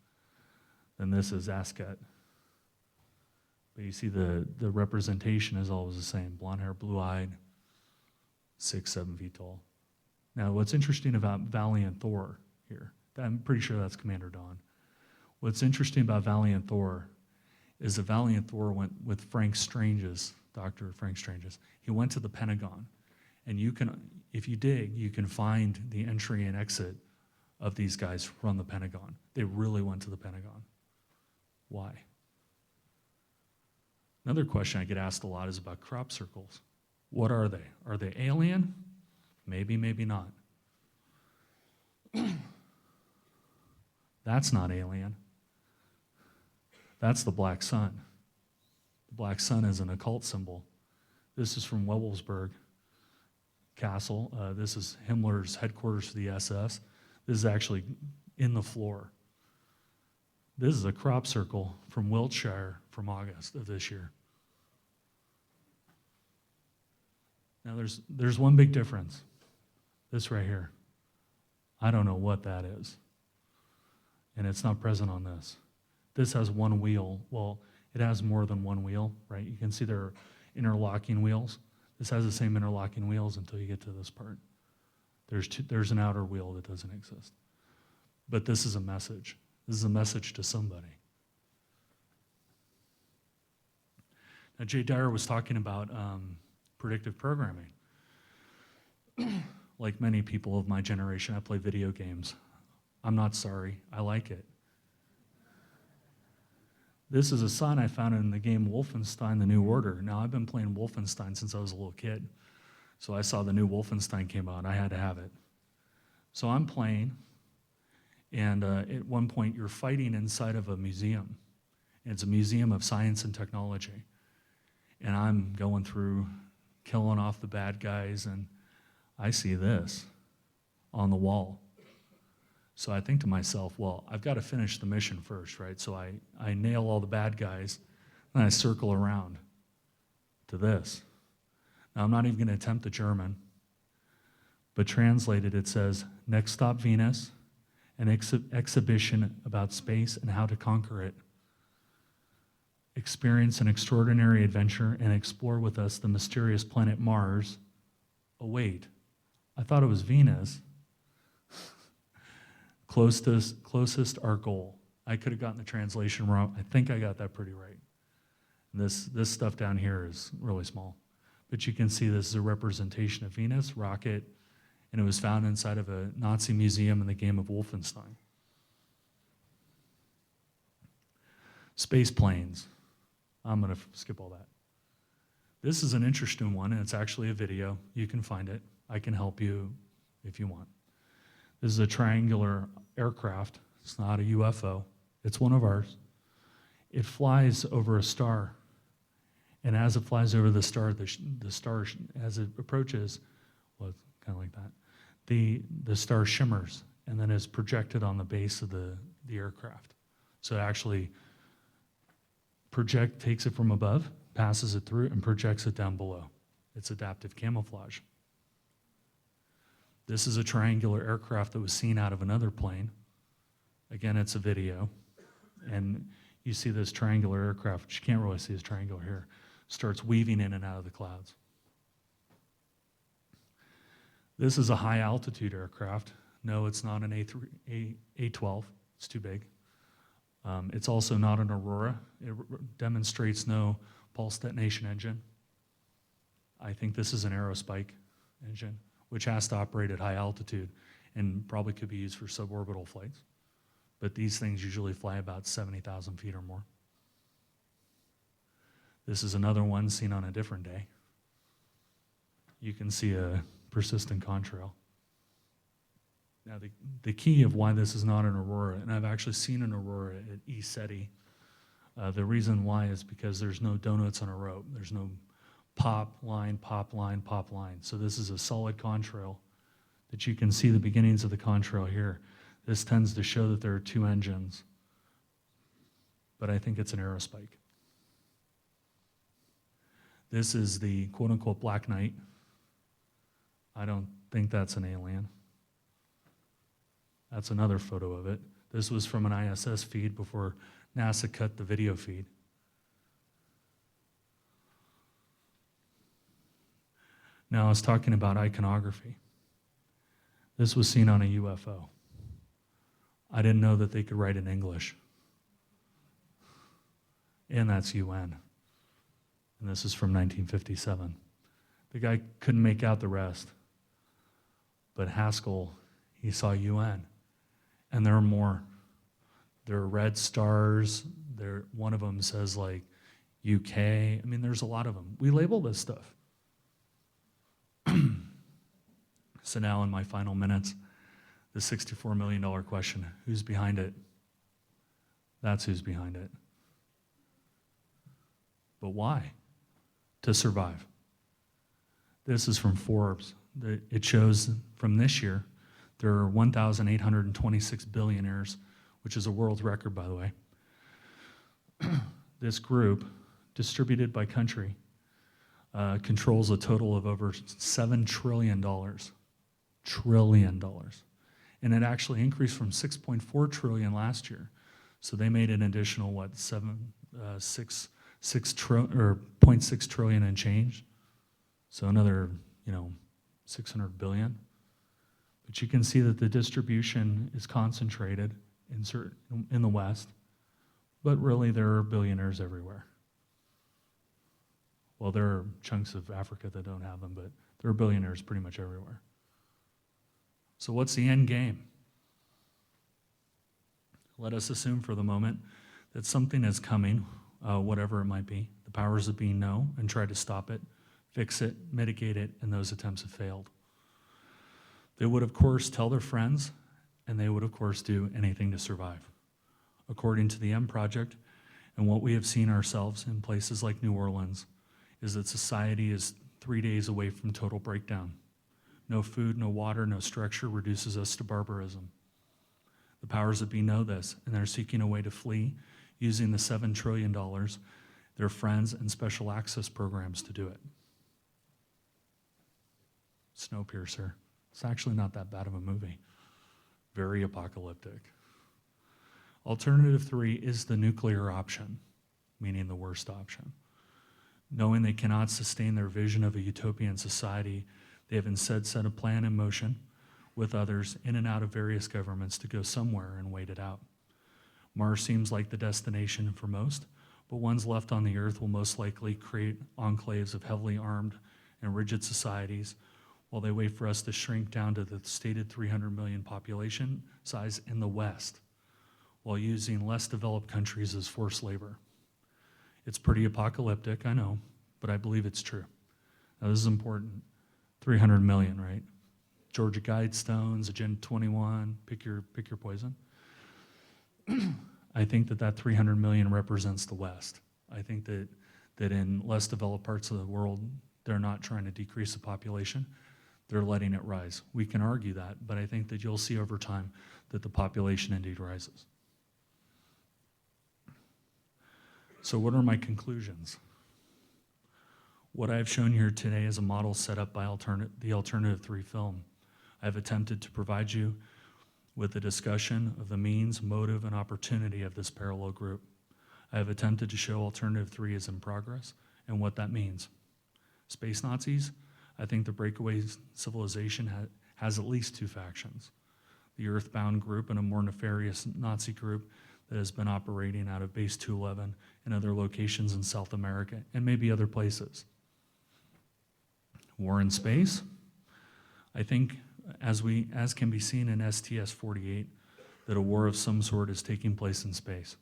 Then this is Asket. But you see the representation is always the same. Blonde hair, blue-eyed, 6, 7 feet tall. Now, what's interesting about Valiant Thor here, I'm pretty sure that's Commander Dawn. What's interesting about Valiant Thor is that Valiant Thor went with Frank Strange's, Dr. Frank Strange's. He went to the Pentagon. And you can, if you dig, you can find the entry and exit of these guys from the Pentagon. They really went to the Pentagon. Why? Another question I get asked a lot is about crop circles. What are they? Are they alien? Maybe, maybe not. That's not alien. That's the black sun. The black sun is an occult symbol. This is from Wewelsburg Castle. This is Himmler's headquarters for the SS. This is actually in the floor. This is a crop circle from Wiltshire from August of this year. Now there's one big difference. This right here. I don't know what that is. And it's not present on this. This has one wheel. Well, it has more than one wheel, right? You can see there are interlocking wheels. This has the same interlocking wheels until you get to this part. There's an outer wheel that doesn't exist. But this is a message. This is a message to somebody. Now, Jay Dyer was talking about predictive programming. Like many people of my generation, I play video games. I'm not sorry, I like it. This is a sign I found in the game Wolfenstein: The New Order. Now, I've been playing Wolfenstein since I was a little kid. So I saw the new Wolfenstein came out, I had to have it. So I'm playing, and at one point you're fighting inside of a museum. It's a museum of science and technology. And I'm going through, killing off the bad guys, and I see this on the wall. So I think to myself, well, I've got to finish the mission first, right? So I nail all the bad guys, and I circle around to this. Now, I'm not even going to attempt the German, but translated it says, "Next stop Venus, an exhibition about space and how to conquer it. Experience an extraordinary adventure and explore with us the mysterious planet Mars." Oh, wait, I thought it was Venus. Closest our goal. I could have gotten the translation wrong. I think I got that pretty right. This stuff down here is really small. But you can see this is a representation of Venus, rocket, and it was found inside of a Nazi museum in the game of Wolfenstein. Space planes. I'm going to skip all that. This is an interesting one, and it's actually a video. You can find it. I can help you if you want. This is a triangular aircraft. It's not a UFO. It's one of ours. It flies over a star. And as it flies over the star, as it approaches, well, kind of like that, the star shimmers and then is projected on the base of the aircraft. So it actually takes it from above, passes it through, and projects it down below. It's adaptive camouflage. This is a triangular aircraft that was seen out of another plane. Again, it's a video. And you see this triangular aircraft, which you can't really see, it's triangular here, starts weaving in and out of the clouds. This is a high altitude aircraft. No, it's not an A-12. It's too big. It's also not an Aurora. It demonstrates no pulse detonation engine. I think this is an aerospike engine, which has to operate at high altitude and probably could be used for suborbital flights. But these things usually fly about 70,000 feet or more. This is another one seen on a different day. You can see a persistent contrail. Now, the key of why this is not an Aurora, and I've actually seen an Aurora at ESETI, the reason why is because there's no donuts on a rope. There's no pop line, pop line, pop line. So this is a solid contrail that you can see the beginnings of the contrail here. This tends to show that there are two engines, but I think it's an aerospike. This is the quote-unquote Black Knight. I don't think that's an alien. That's another photo of it. This was from an ISS feed before NASA cut the video feed. Now I was talking about iconography. This was seen on a UFO. I didn't know that they could write in English. And that's UN. And this is from 1957. The guy couldn't make out the rest. But Haskell, he saw UN. And there are more. There are red stars. One of them says like UK. I mean, there's a lot of them. We label this stuff. So now in my final minutes, the $64 million question, who's behind it? That's who's behind it. But why? To survive. This is from Forbes. It shows from this year, there are 1,826 billionaires, which is a world record, by the way. This group, distributed by country, controls a total of over $7 trillion. And it actually increased from 6.4 trillion last year. So they made an additional, what, 0.6 trillion and change. So another, 600 billion. But you can see that the distribution is concentrated in the West, but really there are billionaires everywhere. Well, there are chunks of Africa that don't have them, but there are billionaires pretty much everywhere. So what's the end game? Let us assume for the moment that something is coming, whatever it might be. The powers that be know and try to stop it, fix it, mitigate it, and those attempts have failed. They would, of course, tell their friends, and they would, of course, do anything to survive. According to the M Project, and what we have seen ourselves in places like New Orleans, is that society is 3 days away from total breakdown. No food, no water, no structure reduces us to barbarism. The powers that be know this, and they're seeking a way to flee using the $7 trillion, their friends, and special access programs to do it. Snowpiercer. It's actually not that bad of a movie. Very apocalyptic. Alternative 3 is the nuclear option, meaning the worst option. Knowing they cannot sustain their vision of a utopian society, they have instead set a plan in motion with others in and out of various governments to go somewhere and wait it out. Mars seems like the destination for most, but ones left on the Earth will most likely create enclaves of heavily armed and rigid societies while they wait for us to shrink down to the stated 300 million population size in the West, while using less developed countries as forced labor. It's pretty apocalyptic, I know, but I believe it's true. Now this is important. 300 million, right? Georgia Guidestones, Agenda 21, pick your poison. I think that 300 million represents the West. I think that in less developed parts of the world, they're not trying to decrease the population. They're letting it rise. We can argue that, but I think that you'll see over time that the population indeed rises. So what are my conclusions? What I've shown here today is a model set up by the Alternative 3 film. I've attempted to provide you with a discussion of the means, motive, and opportunity of this parallel group. I have attempted to show Alternative 3 is in progress and what that means. Space Nazis, I think the breakaway civilization has at least 2 factions. The Earthbound group and a more nefarious Nazi group that has been operating out of Base 211 and other locations in South America and maybe other places. War in space, I think as can be seen in STS-48, that a war of some sort is taking place in space.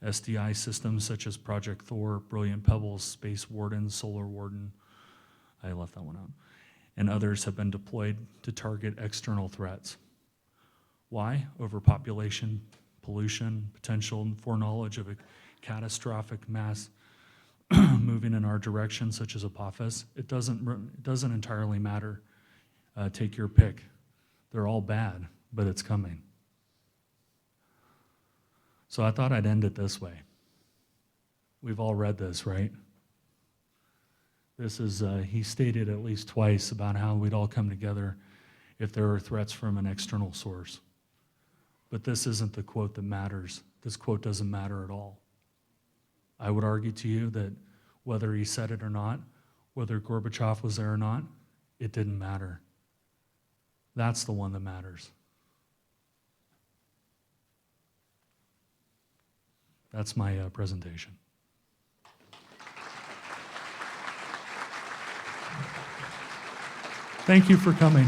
SDI systems such as Project Thor, Brilliant Pebbles, Space Warden, Solar Warden, I left that one out, and others have been deployed to target external threats. Why? Overpopulation, pollution, potential foreknowledge of a catastrophic mass moving in our direction, such as Apophis. It doesn't entirely matter. Take your pick. They're all bad, but it's coming. So I thought I'd end it this way. We've all read this, right? This is, he stated at least twice about how we'd all come together if there are threats from an external source. But this isn't the quote that matters. This quote doesn't matter at all. I would argue to you that whether he said it or not, whether Gorbachev was there or not, it didn't matter. That's the one that matters. That's my presentation. Thank you for coming.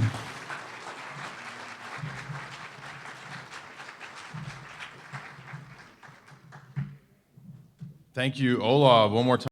Thank you, OLAV. One more time.